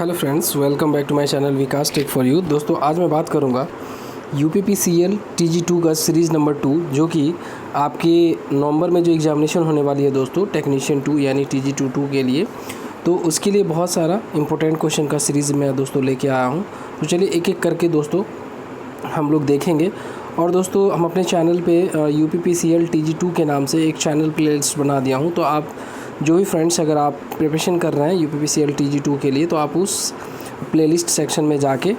Hello friends, welcome back to my channel Vikas tech for you. दोस्तों आज मैं बात करूंगा UPPCL TG2 का सीरीज़ नंबर 2 जो कि आपके नवंबर में जो एग्ज़ामिनेशन होने वाली है दोस्तों, टेक्नीशियन 2 यानी TG2 के लिए। तो उसके लिए बहुत सारा इंपॉर्टेंट क्वेश्चन का सीरीज़ मैं दोस्तों लेके आया हूँ। तो चलिए एक एक करके दोस्तों हम लोग देखेंगे। और दोस्तों हम अपने चैनल पे UPPCL TG2 के नाम से एक चैनल प्लेलिस्ट बना दिया हूँ। तो आप जो भी फ्रेंड्स अगर आप प्रिपरेशन कर रहे हैं UPPCL TG2 के लिए, तो आप उस प्लेलिस्ट सेक्शन में जाके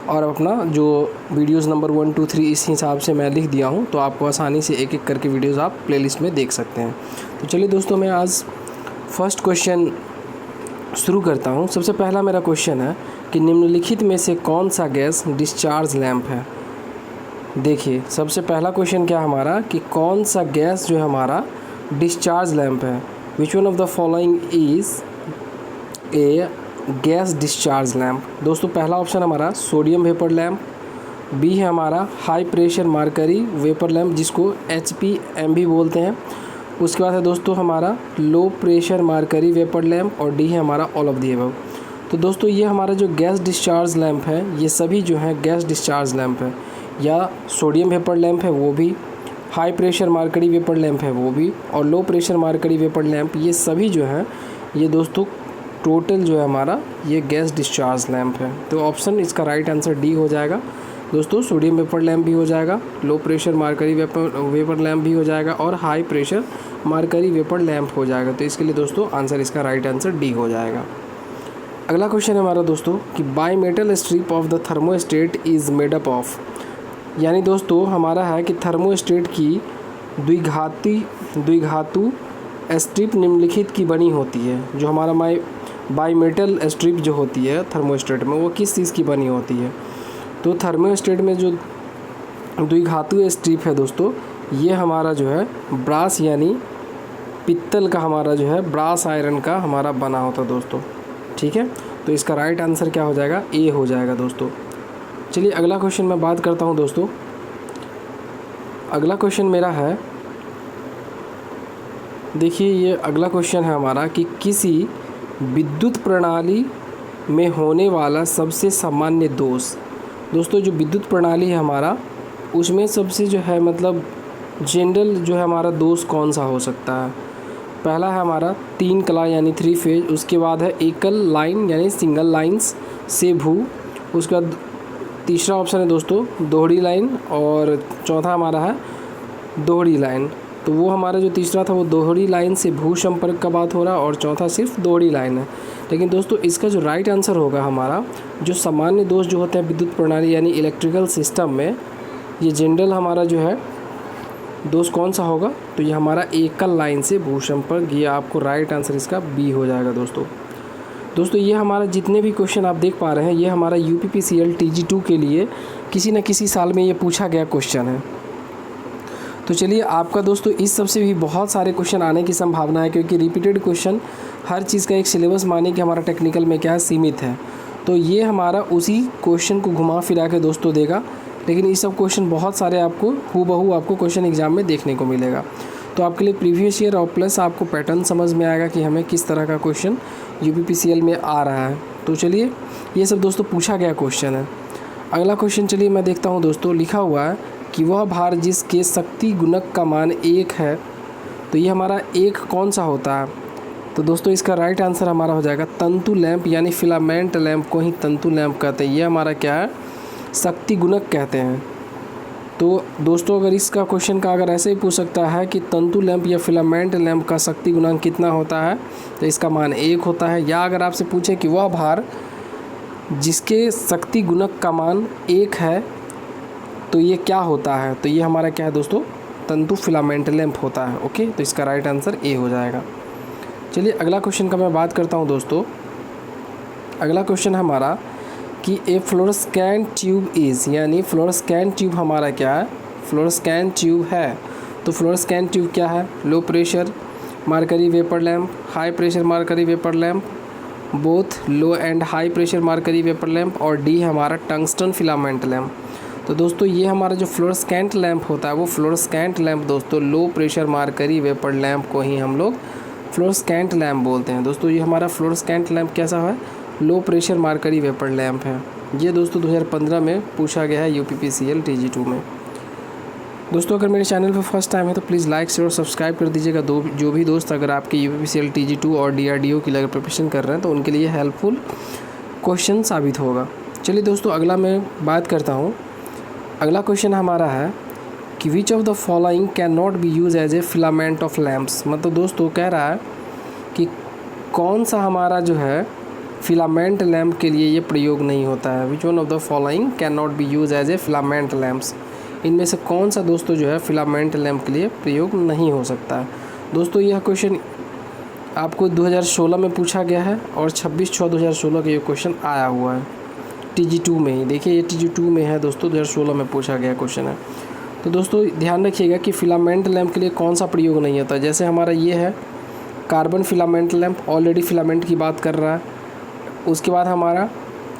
और अपना जो वीडियोस नंबर 1, 2, 3 इस हिसाब से मैं लिख दिया हूँ, तो आपको आसानी से एक एक करके वीडियोस आप प्लेलिस्ट में देख सकते हैं। तो चलिए दोस्तों मैं आज फर्स्ट क्वेश्चन शुरू करता हूँ। सबसे पहला मेरा क्वेश्चन है कि निम्नलिखित में से कौन सा गैस डिस्चार्ज लैंप है। देखिए सबसे पहला क्वेश्चन क्या हमारा कि कौन सा गैस जो है हमारा डिस्चार्ज लैंप है। Which one of the following is a gas discharge lamp. दोस्तों पहला ऑप्शन हमारा सोडियम वेपर लैंप, बी है हमारा high pressure mercury vapour lamp जिसको HPM भी बोलते हैं। उसके बाद है दोस्तों हमारा low pressure mercury vapour lamp, और डी है हमारा ऑल ऑफ दी अबव। तो दोस्तों ये हमारा जो गैस डिस्चार्ज लैंप है, ये सभी जो है गैस डिस्चार्ज लैंप है। या सोडियम वेपर लैंप है वो भी, high pressure mercury vapour lamp है वो भी, और low pressure mercury vapour lamp, ये सभी जो है ये दोस्तों टोटल जो है हमारा ये गैस डिस्चार्ज लैंप है। तो ऑप्शन इसका राइट आंसर डी हो जाएगा दोस्तों। सोडियम वेपर लैंप भी हो जाएगा, low pressure mercury vapour lamp भी हो जाएगा, और high pressure mercury vapour lamp हो जाएगा। तो इसके लिए दोस्तों आंसर इसका राइट आंसर डी हो जाएगा। अगला क्वेश्चन है हमारा दोस्तों कि by metal strip of the thermostat is made up of. यानी दोस्तों हमारा है कि थर्मोस्टेट की द्विघातु स्ट्रिप निम्नलिखित की बनी होती है। जो हमारा बाई मेटल स्ट्रिप जो होती है थर्मोस्टेट में, वो किस चीज़ की बनी होती है। तो थर्मोस्टेट में जो द्विघातु स्ट्रिप है दोस्तों, ये हमारा जो है ब्रास यानी पित्तल का हमारा जो है ब्रास आयरन का हमारा बना होता है दोस्तों। ठीक है, तो इसका राइट आंसर क्या हो जाएगा, ए हो जाएगा दोस्तों। चलिए अगला क्वेश्चन मैं बात करता हूँ दोस्तों। अगला क्वेश्चन मेरा है, देखिए ये अगला क्वेश्चन है हमारा कि किसी विद्युत प्रणाली में होने वाला सबसे सामान्य दोष। दोस्तों जो विद्युत प्रणाली है हमारा, उसमें सबसे जो है मतलब जनरल जो है हमारा दोष कौन सा हो सकता है। पहला है हमारा 3 कला यानी 3 फेज, उसके बाद है एकल लाइन यानी सिंगल लाइंस से भू, उसके बाद तीसरा ऑप्शन है दोस्तों दोहरी लाइन, और चौथा हमारा है दोहरी लाइन। तो वो हमारा जो तीसरा था वो दोहरी लाइन से भू संपर्क का बात हो रहा है, और चौथा सिर्फ दोहरी लाइन है। लेकिन दोस्तों इसका जो राइट आंसर होगा हमारा, जो सामान्य दोष जो होते हैं विद्युत प्रणाली यानी इलेक्ट्रिकल सिस्टम में, ये जनरल हमारा जो है दोष कौन सा होगा, तो ये हमारा एकल लाइन से भू संपर्क। ये आपको राइट आंसर इसका बी हो जाएगा दोस्तों। दोस्तों ये हमारा जितने भी क्वेश्चन आप देख पा रहे हैं, ये हमारा UPPCL TG2 के लिए किसी न किसी साल में ये पूछा गया क्वेश्चन है। तो चलिए आपका दोस्तों इस सबसे भी बहुत सारे क्वेश्चन आने की संभावना है, क्योंकि रिपीटेड क्वेश्चन हर चीज़ का एक सिलेबस माने कि हमारा टेक्निकल में क्या है सीमित है। तो ये हमारा उसी क्वेश्चन को घुमा फिरा के दोस्तों देगा, लेकिन ये सब क्वेश्चन बहुत सारे आपको हूबहू आपको क्वेश्चन एग्जाम में देखने को मिलेगा। तो आपके लिए प्रीवियस ईयर और प्लस आपको पैटर्न समझ में आएगा कि हमें किस तरह का क्वेश्चन UPPCL में आ रहा है। तो चलिए ये सब दोस्तों पूछा गया क्वेश्चन है। अगला क्वेश्चन चलिए मैं देखता हूँ दोस्तों। लिखा हुआ है कि वह भार जिसके शक्ति गुणक का मान 1 है, तो ये हमारा 1 कौन सा होता है। तो दोस्तों इसका राइट आंसर हमारा हो जाएगा तंतु लैंप यानी फिलामेंट लैंप को ही तंतु लैंप कहते हैं। ये हमारा क्या है, शक्ति गुणक कहते हैं। तो दोस्तों अगर इसका क्वेश्चन का अगर ऐसे ही पूछ सकता है कि तंतु लैंप या फिलामेंट लैंप का शक्ति गुणांक कितना होता है, तो इसका मान 1 होता है। या अगर आपसे पूछे कि वह भार जिसके शक्ति गुणक का मान 1 है, तो ये क्या होता है, तो ये हमारा क्या है दोस्तों, तंतु फिलामेंट लैंप होता है। ओके, तो इसका राइट आंसर ए हो जाएगा। चलिए अगला क्वेश्चन का मैं बात करता हूँ दोस्तों। अगला क्वेश्चन है हमारा कि ए फ्लोरोसेंट ट्यूब इज़, यानी फ्लोरोसेंट ट्यूब हमारा क्या है, फ्लोरोसेंट ट्यूब है। तो फ्लोरोसेंट ट्यूब क्या है, low pressure mercury vapour lamp, high pressure mercury vapour lamp, both low and high pressure mercury vapour lamp, और डी हमारा टंगस्टन फिलामेंट लैंप। तो दोस्तों ये हमारा जो फ्लोरोसेंट लैंप होता है, वो फ्लोरोसेंट लैंप दोस्तों low pressure mercury vapour lamp को ही हम लोग फ्लोरोसेंट लैंप बोलते हैं। दोस्तों ये हमारा फ्लोरोसेंट लैंप कैसा है, low pressure mercury vapour lamp है। ये दोस्तों 2015 में पूछा गया है UPPCL TG2 में। दोस्तों अगर मेरे चैनल पर फर्स्ट टाइम है तो प्लीज़ लाइक शेयर और सब्सक्राइब कर दीजिएगा। जो भी दोस्त अगर आपके UPPCL TG2 और DRDO की लगे प्रिपरेशन कर रहे हैं तो उनके लिए हेल्पफुल क्वेश्चन साबित होगा। चलिए दोस्तों अगला मैं बात करता हूँ। अगला क्वेश्चन हमारा है कि which of the following can not be use as a filament of lamps. मतलब दोस्तों कह रहा है कि कौन सा हमारा जो है फिलामेंट लैम्प के लिए ये प्रयोग नहीं होता है। Which one of the following can not be use as a filament lamps. इनमें से कौन सा दोस्तों जो है फिलामेंट लैम्प के लिए प्रयोग नहीं हो सकता है। दोस्तों यह क्वेश्चन आपको 2016 में पूछा गया है और 26/6/2016 का ये क्वेश्चन आया हुआ है TG2 में ही। देखिए ये TG2 में है दोस्तों, 2016 में पूछा गया क्वेश्चन है। तो दोस्तों ध्यान रखिएगा कि फिलामेंट लैम्प के लिए कौन सा प्रयोग नहीं होता। जैसे हमारा ये है carbon filament lamp, already filament की बात कर रहा है। उसके बाद हमारा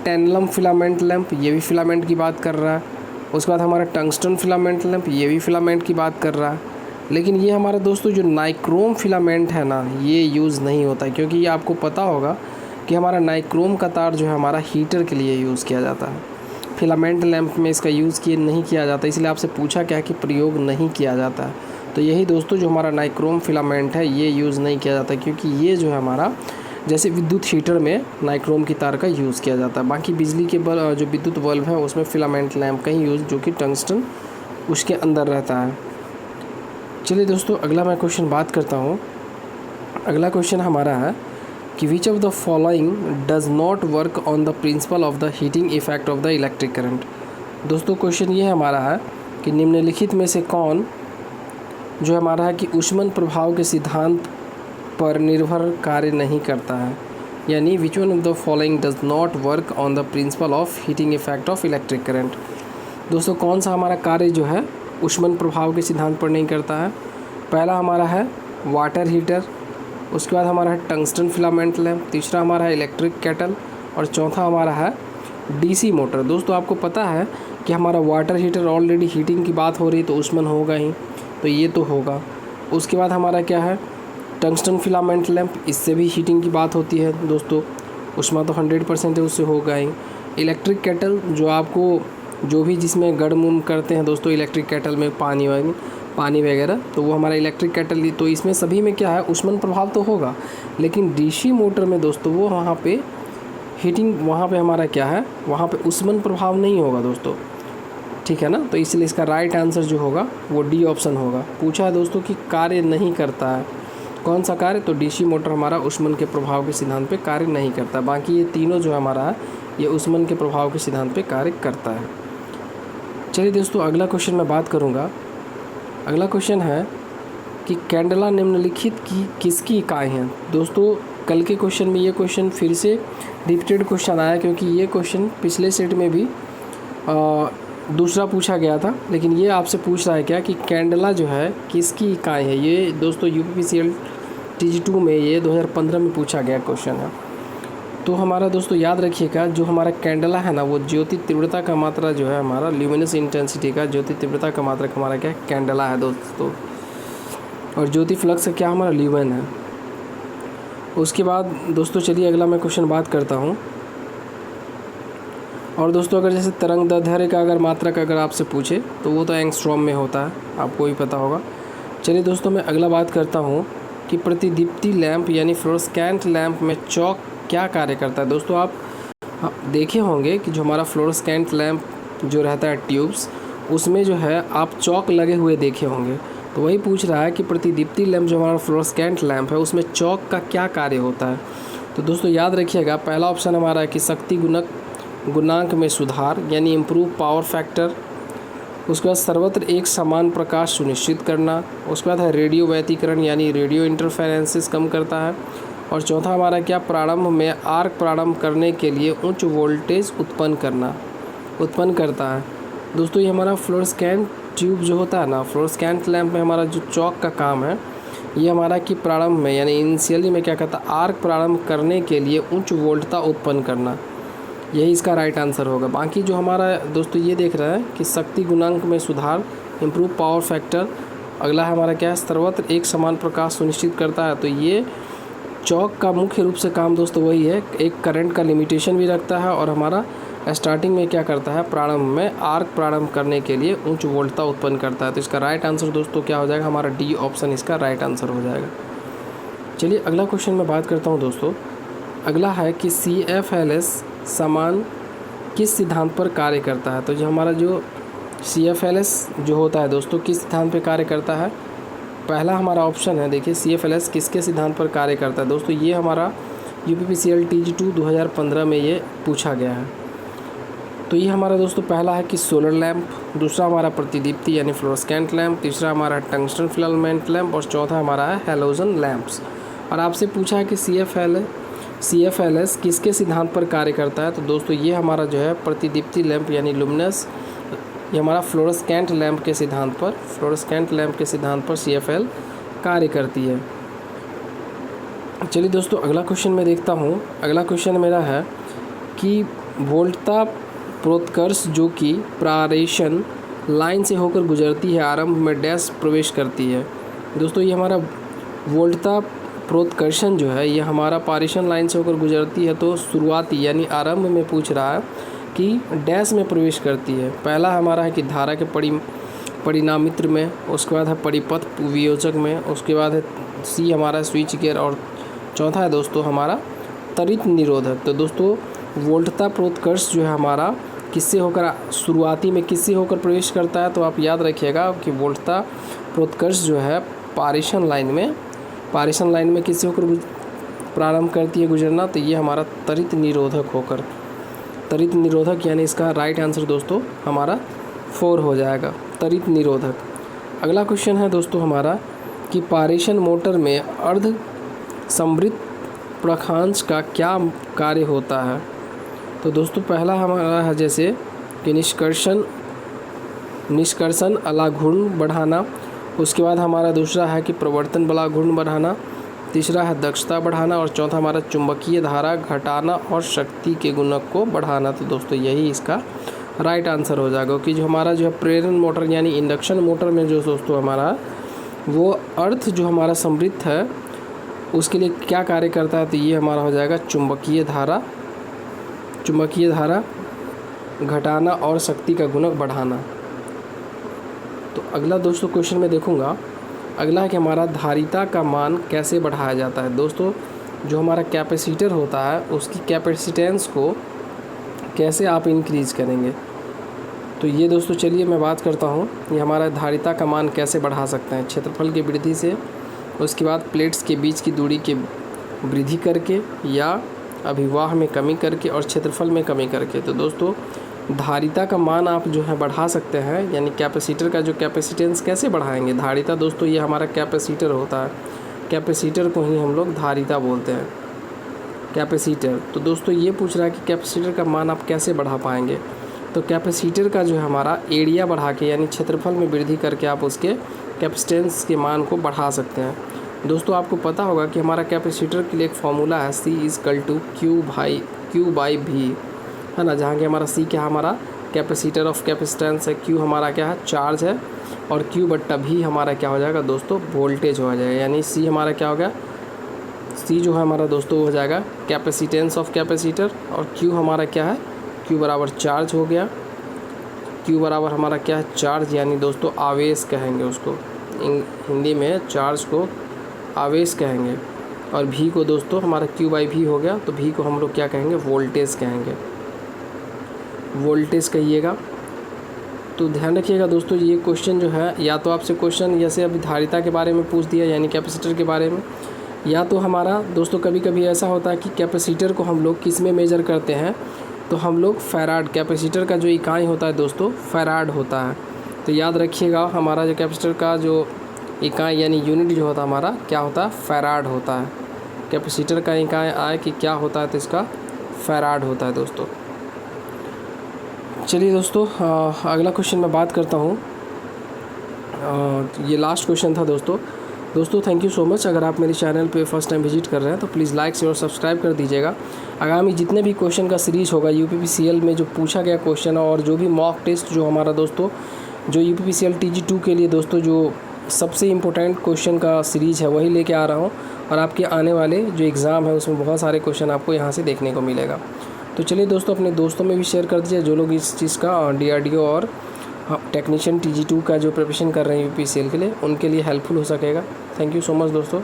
टैनलम फिलामेंट लैम्प, ये भी फिलामेंट की बात कर रहा है। उसके बाद हमारा टंगस्टन फिलामेंट लैम्प, ये भी फिलामेंट की बात कर रहा है। लेकिन ये हमारा दोस्तों जो नाइक्रोम फिलामेंट है ना, ये यूज़ नहीं होता, क्योंकि ये आपको पता होगा कि हमारा नाइक्रोम का तार जो है हमारा हीटर के लिए यूज़ किया जाता है। फिलामेंट लैम्प में इसका यूज़ नहीं किया जाता, इसलिए आपसे पूछा क्या है कि प्रयोग नहीं किया जाता है। तो यही दोस्तों जो हमारा नाइक्रोम फिलामेंट है ये यूज़ नहीं किया जाता, क्योंकि ये जो है हमारा जैसे विद्युत हीटर में नाइक्रोम की तार का यूज़ किया जाता है। बाकी बिजली के जो विद्युत बल्ब है उसमें फिलामेंट लैम्प का ही यूज़, जो कि टंगस्टन उसके अंदर रहता है। चलिए दोस्तों अगला मैं क्वेश्चन बात करता हूँ। अगला क्वेश्चन हमारा है कि which of the following does not work on the principle of the heating effect of the electric current. दोस्तों क्वेश्चन ये हमारा है कि निम्नलिखित में से कौन जो हमारा है कि ऊष्मन प्रभाव के सिद्धांत पर निर्भर कार्य नहीं करता है। यानी विच one of the following does not work on the principle of heating effect of electric current. दोस्तों कौन सा हमारा कार्य जो है ऊष्मन प्रभाव के सिद्धांत पर नहीं करता है। पहला हमारा है वाटर हीटर, उसके बाद हमारा है टंगस्टन फिलामेंट लैम्प, तीसरा हमारा है इलेक्ट्रिक केटल और चौथा हमारा है DC मोटर। दोस्तों आपको पता है कि हमारा वाटर हीटर ऑलरेडी हीटिंग की बात हो रही तो ऊष्मन होगा ही, तो ये तो होगा। उसके बाद हमारा क्या है टंगस्टन फिलामेंट लैम्प, इससे भी हीटिंग की बात होती है दोस्तों, ऊष्मा तो 100% है, उससे होगा ही। इलेक्ट्रिक केटल जो आपको जो भी जिसमें गर्म करते हैं दोस्तों इलेक्ट्रिक केटल में पानी वगैरह, तो वो हमारा इलेक्ट्रिक केटल, तो इसमें सभी में क्या है ऊष्मन प्रभाव तो होगा। लेकिन DC मोटर में दोस्तों वो वहाँ पे हीटिंग, वहाँ पे हमारा क्या है, वहाँ पे ऊष्मन प्रभाव नहीं होगा दोस्तों, ठीक है ना। तो इसलिए इसका राइट आंसर जो होगा वो D ऑप्शन होगा। पूछा है दोस्तों कि कार्य नहीं करता है, कौन सा कार्य, तो DC मोटर हमारा ऊष्मन के प्रभाव के सिद्धांत पे कार्य नहीं करता। बाकी ये तीनों जो हमारा है ये ऊष्मन के प्रभाव के सिद्धांत पे कार्य करता है। चलिए दोस्तों अगला क्वेश्चन मैं बात करूँगा। अगला क्वेश्चन है कि कैंडला निम्नलिखित की किसकी इकाई है। दोस्तों कल के क्वेश्चन में ये क्वेश्चन फिर से रिपीटेड क्वेश्चन आया, क्योंकि ये क्वेश्चन पिछले सेट में भी दूसरा पूछा गया था, लेकिन ये आपसे पूछ रहा है क्या कि कैंडला जो है किसकी इकाई है। ये दोस्तों UPPCL TG2 में ये 2015 में पूछा गया क्वेश्चन है। तो हमारा दोस्तों याद रखिएगा जो हमारा कैंडला है ना, वो ज्योति तीव्रता का मात्रा जो है हमारा ल्यूमिनस इंटेंसिटी का ज्योति तीव्रता का मात्रा हमारा क्या है कैंडला है दोस्तों, और ज्योति फ्लक्स क्या हमारा ल्यूमेन है। उसके बाद दोस्तों चलिए अगला मैं क्वेश्चन बात करता हूँ। और दोस्तों अगर जैसे तरंग दैर्ध्य का अगर मात्रा का अगर आपसे पूछे तो वो तो एंगस्ट्रॉम में होता है, आपको ही पता होगा। चलिए दोस्तों मैं अगला बात करता हूँ कि प्रतिदीप्ति लैंप यानी फ्लोरोसेंट लैंप में चौक क्या कार्य करता है। दोस्तों आप देखे होंगे कि जो हमारा फ्लोरोसेंट लैंप जो रहता है ट्यूब्स, उसमें जो है आप चौक लगे हुए देखे होंगे। तो वही पूछ रहा है कि प्रतिदीप्ति लैंप जो हमारा फ्लोरोसेंट लैंप है उसमें चौक का क्या कार्य होता है। तो दोस्तों याद रखिएगा पहला ऑप्शन हमारा है कि शक्ति गुणांक में सुधार यानी इम्प्रूव पावर फैक्टर। उसके बाद सर्वत्र एक समान प्रकाश सुनिश्चित करना। उसके बाद है रेडियो व्यतिकरण यानी रेडियो इंटरफेरेंसेस कम करता है। और चौथा हमारा क्या प्रारंभ में आर्क प्रारंभ करने के लिए उच्च वोल्टेज उत्पन्न करता है। दोस्तों ये हमारा फ्लोरोसेंट ट्यूब जो होता है ना, फ्लोरोसेंट लैंप में हमारा जो चौक का काम है ये हमारा कि प्रारंभ में यानी इनिशियली में क्या कहता है आर्क प्रारंभ करने के लिए उच्च वोल्टता उत्पन्न करना, यही इसका राइट आंसर होगा। बाकी जो हमारा दोस्तों ये देख रहा है कि शक्ति गुणांक में सुधार इम्प्रूव पावर फैक्टर, अगला हमारा क्या है सर्वत्र एक समान प्रकाश सुनिश्चित करता है। तो ये चौक का मुख्य रूप से काम दोस्तों वही है, एक करंट का लिमिटेशन भी रखता है और हमारा स्टार्टिंग में क्या करता है, प्रारंभ में आर्क प्रारंभ करने के लिए उच्च वोल्टता उत्पन्न करता है। तो इसका राइट आंसर दोस्तों क्या हो जाएगा, हमारा डी ऑप्शन इसका राइट आंसर हो जाएगा। चलिए अगला क्वेश्चन मैं बात करता हूँ दोस्तों। अगला है कि CFLS समान किस सिद्धांत पर कार्य करता है। तो जो हमारा जो CFLS जो होता है दोस्तों किस सिद्धांत पर कार्य करता है, पहला हमारा ऑप्शन है देखिए CFLS किसके सिद्धांत पर कार्य करता है। दोस्तों ये हमारा UPPCL TG2 2015 में ये पूछा गया है। तो ये हमारा दोस्तों पहला है कि सोलर लैंप, दूसरा हमारा प्रतिदीप्ति यानी फ्लोरोसेंट लैंप, तीसरा हमारा टंगस्टन फिलामेंट लैंप और चौथा हमारा है हैलोजन लैंप्स। और आपसे पूछा है कि CFLS किसके सिद्धांत पर कार्य करता है। तो दोस्तों ये हमारा जो है प्रतिदीप्ति लैंप यानी लुमिनस, ये हमारा फ्लोरोसेंट लैंप के सिद्धांत पर CFL कार्य करती है। चलिए दोस्तों अगला क्वेश्चन मैं देखता हूँ। अगला क्वेश्चन मेरा है कि वोल्टता प्रोत्कर्ष जो कि पारेषण लाइन से होकर गुजरती है आरंभ में डैश प्रवेश करती है। दोस्तों ये हमारा वोल्टता प्रोत्कर्षण जो है ये हमारा पारेषण लाइन से होकर गुजरती है। तो शुरुआती यानी आरंभ में पूछ रहा है कि डैश में प्रवेश करती है। पहला हमारा है कि धारा के परिणामित्र में, उसके बाद है परिपथ वियोजक में, उसके बाद है सी हमारा स्विच गियर और चौथा है दोस्तों हमारा त्वरित निरोधक। तो दोस्तों वोल्टता प्रोत्कर्ष जो है हमारा किससे होकर शुरुआती में किससे होकर प्रवेश करता है। तो आप याद रखिएगा कि वोल्टता प्रोत्कर्ष जो है पारेषण लाइन में किससे होकर प्रारंभ करती है गुजरना। तो ये हमारा त्वरित निरोधक यानी इसका राइट आंसर दोस्तों हमारा 4 हो जाएगा, त्वरित निरोधक। अगला क्वेश्चन है दोस्तों हमारा कि पारेषण मोटर में अर्ध समृद्ध प्रकांश का क्या कार्य होता है। तो दोस्तों पहला हमारा है जैसे कि निष्कर्षण अलाघूर्ण बढ़ाना, उसके बाद हमारा दूसरा है कि प्रवर्तन बलाघूर्ण बढ़ाना, तीसरा है दक्षता बढ़ाना और चौथा हमारा चुंबकीय धारा घटाना और शक्ति के गुणक को बढ़ाना। तो दोस्तों यही इसका राइट आंसर हो जाएगा कि जो हमारा जो है प्रेरण मोटर यानी इंडक्शन मोटर में जो दोस्तों हमारा वो अर्थ जो हमारा समृद्ध है उसके लिए क्या कार्य करता है। तो ये हमारा हो जाएगा चुंबकीय धारा घटाना और शक्ति का गुणक बढ़ाना। तो अगला दोस्तों क्वेश्चन में देखूंगा, अगला है कि हमारा धारिता का मान कैसे बढ़ाया जाता है। दोस्तों जो हमारा कैपेसिटर होता है उसकी कैपेसिटेंस को कैसे आप इंक्रीज़ करेंगे। तो ये दोस्तों चलिए मैं बात करता हूँ, ये हमारा धारिता का मान कैसे बढ़ा सकते हैं। क्षेत्रफल की वृद्धि से, उसके बाद प्लेट्स के बीच की दूरी की वृद्धि करके या अभिवाह में कमी करके और क्षेत्रफल में कमी करके। तो दोस्तों धारिता का मान आप जो है बढ़ा सकते हैं, यानी कैपेसिटर का जो कैपेसिटेंस कैसे बढ़ाएंगे। धारिता दोस्तों ये हमारा कैपेसिटर होता है, कैपेसिटर को ही हम लोग धारिता बोलते हैं, कैपेसिटर। तो दोस्तों ये पूछ रहा है कि कैपेसिटर का मान आप कैसे बढ़ा पाएंगे। तो कैपेसिटर का जो है हमारा एरिया बढ़ा के यानी क्षेत्रफल में वृद्धि करके आप उसके कैपेसिटेंस के मान को बढ़ा सकते हैं। दोस्तों आपको पता होगा कि हमारा कैपेसिटर के लिए एक फॉर्मूला है C=Q/V, है ना, जहाँ कि हमारा C क्या हमारा कैपेसिटर ऑफ कैपेसिटेंस है, Q हमारा क्या है चार्ज है और Q/V हमारा क्या हो जाएगा दोस्तों वोल्टेज हो जाएगा। यानी C हमारा क्या हो गया, C जो है हमारा दोस्तों हो जाएगा कैपेसिटेंस ऑफ कैपेसिटर और Q हमारा क्या है, Q बराबर चार्ज हो गया, Q बराबर हमारा क्या है चार्ज यानी दोस्तों आवेश कहेंगे उसको, हिंदी में चार्ज को आवेश कहेंगे और V को दोस्तों हमारा Q/V हो गया। तो V को हम लोग क्या कहेंगे वोल्टेज कहेंगे, वोल्टेज कहिएगा। तो ध्यान रखिएगा दोस्तों ये क्वेश्चन जो है या तो आपसे क्वेश्चन जैसे अभी धारिता के बारे में पूछ दिया यानी कैपेसिटर के बारे में, या तो हमारा दोस्तों कभी कभी ऐसा होता है कि कैपेसिटर को हम लोग किस में मेजर करते हैं। तो हम लोग फैराड, कैपेसिटर का जो इकाई होता है दोस्तों फैराड होता है। तो याद रखिएगा हमारा जो कैपेसिटर का जो इकाई यानी यूनिट जो होता है हमारा क्या होता है फैराड होता है। कैपेसिटर का इकाई आए कि क्या होता है तो इसका फैराड होता है दोस्तों। चलिए दोस्तों अगला क्वेश्चन मैं बात करता हूँ, ये लास्ट क्वेश्चन था दोस्तों थैंक यू सो मच। अगर आप मेरे चैनल पे फर्स्ट टाइम विजिट कर रहे हैं तो प्लीज़ लाइक शेयर और सब्सक्राइब कर दीजिएगा। आगामी जितने भी क्वेश्चन का सीरीज़ होगा UPPCL में जो पूछा गया क्वेश्चन और जो भी मॉक टेस्ट जो हमारा दोस्तों जो UPPCL TG2 के लिए दोस्तों जो सबसे इम्पोर्टेंट क्वेश्चन का सीरीज़ है वही लेके आ रहा हूँ, और आपके आने वाले जो एग्ज़ाम है उसमें बहुत सारे क्वेश्चन आपको यहाँ से देखने को मिलेगा। तो चलिए दोस्तों, अपने दोस्तों में भी शेयर कर दीजिए जो लोग इस चीज़ का DRDO और टेक्नीशियन TG2 का जो प्रिपरेशन कर रहे हैं UPSCL के लिए, उनके लिए हेल्पफुल हो सकेगा। थैंक यू सो मच दोस्तों।